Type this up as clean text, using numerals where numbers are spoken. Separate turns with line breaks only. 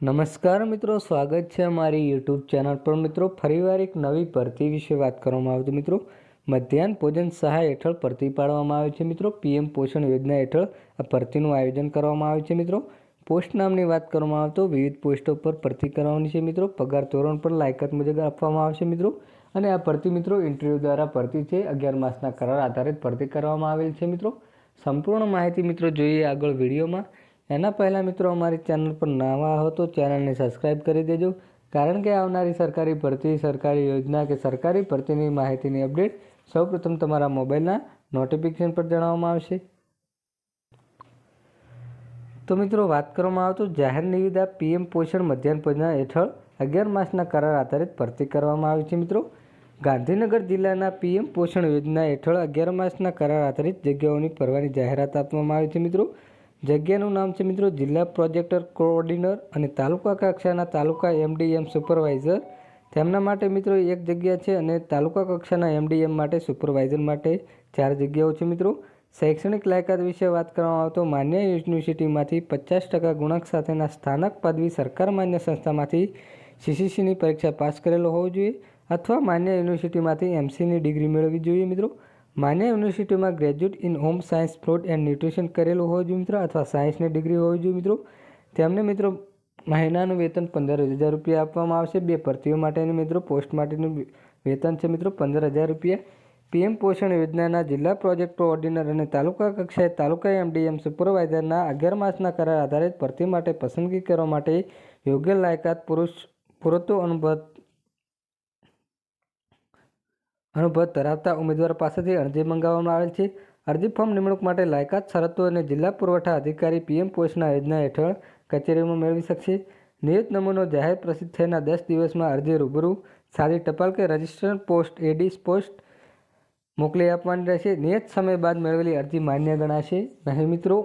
નમસ્કાર મિત્રો, સ્વાગત છે અમારી યુટ્યુબ ચેનલ પર। મિત્રો ફરીવાર એક નવી ભરતી વિશે વાત કરવામાં આવે તો મિત્રો મધ્યાહન ભોજન સહાય હેઠળ ભરતી પાડવામાં આવે છે। મિત્રો પીએમ પોષણ યોજના હેઠળ આ ભરતીનું આયોજન કરવામાં આવે છે। મિત્રો પોસ્ટ નામની વાત કરવામાં આવે તો વિવિધ પોસ્ટો પર ભરતી કરવાની છે। મિત્રો પગાર ધોરણ પણ લાયકાત મુજબ આપવામાં આવશે। મિત્રો અને આ ભરતી મિત્રો ઇન્ટરવ્યૂ દ્વારા ભરતી છે। 11 માસના કરાર આધારિત ભરતી કરવામાં આવેલ છે। મિત્રો સંપૂર્ણ માહિતી મિત્રો જોઈએ આગળ વિડીયોમાં। એના પહેલાં મિત્રો અમારી ચેનલ પર નવા હો તો ચેનલને સબસ્ક્રાઈબ કરી દેજો, કારણ કે આવનારી સરકારી ભરતી, સરકારી યોજના કે સરકારી ભરતીની માહિતીની અપડેટ સૌપ્રથમ તમારા મોબાઈલના નોટિફિકેશન પર જણાવવામાં આવશે। તો મિત્રો વાત કરવામાં આવે તો જાહેર નિવિદા પીએમ પોષણ મધ્યાહન યોજના હેઠળ 11 માસના કરાર આધારિત ભરતી કરવામાં આવી છે। મિત્રો ગાંધીનગર જિલ્લાના પીએમ પોષણ યોજના હેઠળ 11 માસના કરાર આધારિત જગ્યાઓની ભરવાની જાહેરાત આપવામાં આવી છે। મિત્રો જગ્યાનું નામ છે મિત્રો જિલ્લા પ્રોજેક્ટ કોઓર્ડિનેટર અને તાલુકા કક્ષાના તાલુકા એમડીએમ સુપરવાઇઝર, તેમના માટે મિત્રો એક જગ્યા છે અને તાલુકા કક્ષાના એમડીએમ માટે સુપરવાઇઝર માટે 4 જગ્યાઓ છે। મિત્રો શૈક્ષણિક લાયકાત વિશે વાત કરવામાં આવે તો માન્ય યુનિવર્સિટીમાંથી 50% ગુણાંક સાથેના સ્નાતક પદવી સરકાર માન્ય સંસ્થામાંથી સીસીસીની પરીક્ષા પાસ કરેલો હોવો જોઈએ અથવા માન્ય યુનિવર્સિટીમાંથી એમસીની ડિગ્રી મેળવવી જોઈએ। મિત્રો માન્ય યુનિવર્સિટીમાં graduate in home science food and nutrition કરેલું હોવું જોઈએ મિત્રો અથવા સાયન્સની ડિગ્રી હોવી જોઈએ। મિત્રો તેમને મિત્રો મહિનાનું વેતન 15,000 રૂપિયા આપવામાં આવશે। 2 ભરતીઓ માટેની મિત્રો પોસ્ટ માટેનું વેતન છે મિત્રો 15,000 રૂપિયા। પીએમ પોષણ યોજનાના જિલ્લા પ્રોજેક્ટ કોઓર્ડિનેટર અને તાલુકા કક્ષાએ તાલુકા એમડીએમ સુપરવાઇઝરના 11 માસના કરાર આધારિત ભરતી માટે પસંદગી કરવા માટે યોગ્ય લાયકાત પૂરતો અનુભવ ધરાવતા ઉમેદવાર પાસેથી અરજી મંગાવવામાં આવેલ છે। અરજી ફોર્મ નિમણૂક માટે લાયકાત શરતો અને જિલ્લા પુરવઠા અધિકારી પીએમ પોષણ યોજના હેઠળ કચેરીમાં મેળવી શકશે। નિયત નમૂનો જાહેર પ્રસિદ્ધ થયાના 10 દિવસમાં અરજી રૂબરૂ, સાદી ટપાલ કે રજિસ્ટર પોસ્ટ એડીસ પોસ્ટ મોકલી આપવાની રહેશે। નિયત સમય બાદ મેળવેલી અરજી માન્ય ગણાશે નહીં। મિત્રો